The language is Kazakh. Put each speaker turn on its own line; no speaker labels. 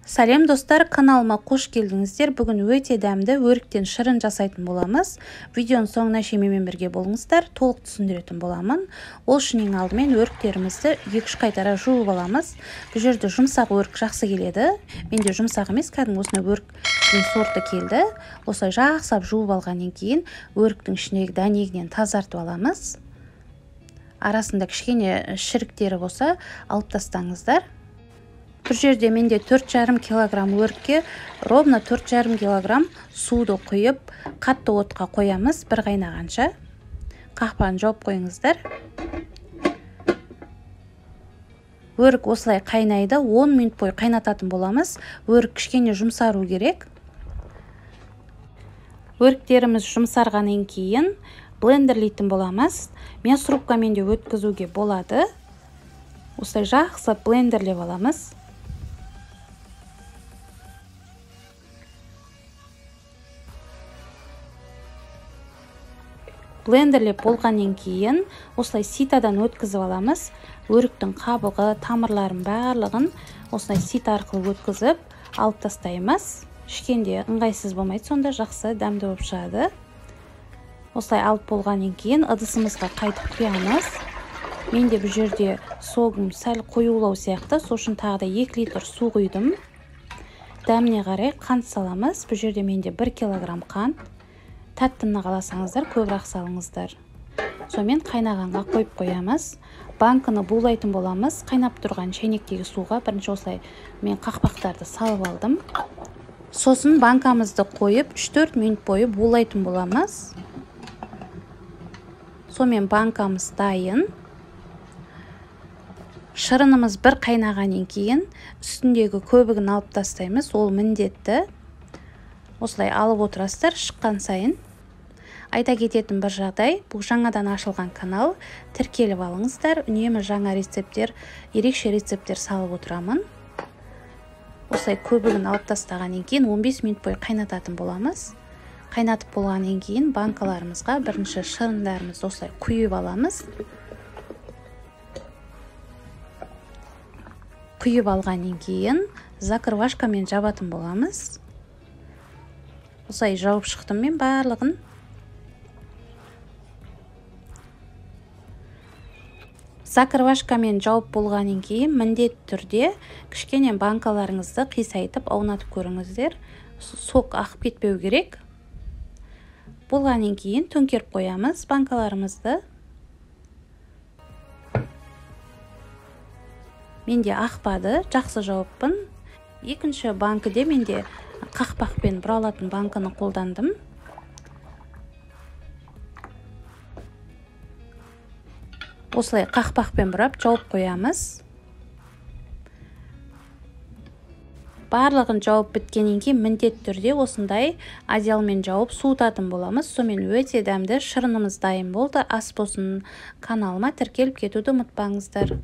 Сәлем достар, каналыма қош келдіңіздер. Бүгін өте дәмді өріктен шырын жасайтын боламыз. Видеоның соңына шейін бірге болыңыздар, толық түсіндіретін боламын. Ол үшін ең алдымен өріктерімізді 2-3 қайтара жуып аламыз. Бұл жерде жұмсақ өрік жақсы келеді. Менде жұмсақ емес, кәдімгі осындай өріктің сорты келді. Осылай жақсылап жуып алғаннан кейін өріктің ішіндегі дәнегінен тазартып аламыз. Арасында кішкене шіріктері болса алып тастаңыздар. Бір жерде менде 4,5 килограмм өрікке ровно 4,5 килограмм суды құйып, қатты отқа қоямыз бір қайнағанша. Қақпағын жауып қойыңыздар. Өрік осылай қайнайды, 10 минут бойы қайнататын боламыз. Өрік кішкене жұмсару керек. Өріктеріміз жұмсарғаннан кейін блендерлейтін боламыз. Мясорубкамен де өткізуге болады. Осылай жақсылап блендерлеп аламыз. Блендерлеп болғаннан кейін осылай ситадан өткізіп аламыз. Өріктің қабығы, тамырларын барлығын осылай сита арқылы өткізіп алып тастаймыз. Ішкенде ыңғайсыз болмайды, сонда жақсы дәмді болып шығады. Осылай алып болғаннан кейін ыдысымызға қайтып құямыз. Менде бұл жерде согым сәл қоюлау сияқты, сол үшін тағы да 2 литр су құйдым. Дәміне қарай қант саламыз. Бұл жерде менде 1 килограмм қант. Тәттіні қаласаңыздар, көбірек салыңыздар. Сонымен қайнағанға қойып қоямыз. Банканы булайтын боламыз. Қайнап тұрған шайнектегі суға бірінші осылай мен қақпақтарды салып алдым. Сосын банкамызды қойып 3-4 минут бойы булайтын боламыз. Сонымен банкамыз дайын. Шырынымыз бір қайнағаннан кейін үстіндегі көбігін алып тастаймыз. Ол міндетті. Осылай алып отырасыздар шыққан сайын. Айта кететін бір жағдай, бұл жаңадан ашылған канал, тіркеліп алыңыздар. Үнемі жаңа рецепттер, ерекше рецепттер салып отырамын. Осылай көбігін алып тастағаннан кейін 15 минут бойы қайнататын боламыз. Қайнатып болғаннан кейін банкаларымызға бірінші шырындарымызды осылай құйып аламыз. Құйып алғаннан кейін закрывашкамен жабатын боламыз. Осылай жауып шықтым мен барлығын. Закрывашкамен жауып болғаннан кейін міндетті түрде кішкене банкаларыңызды қисайтып аунатып көріңіздер. Сок ақып кетпеу керек. Болғаннан кейін төңкеріп қоямыз банкаларымызды. Менде ақпады, жақсы жауыппын. Екінші банкіде менде қақпақпен бұралатын банканы қолдандым. Осылай қақпақпен бұрап жауып қоямыз. Барлығын жауып біткеннен кейін міндетті түрде осындай одеялмен жауып суытатын боламыз. Сонымен өте дәмді шырынымыз дайын болды. Ас болсын, каналыма тіркеліп кетуді ұмытпаңыздар.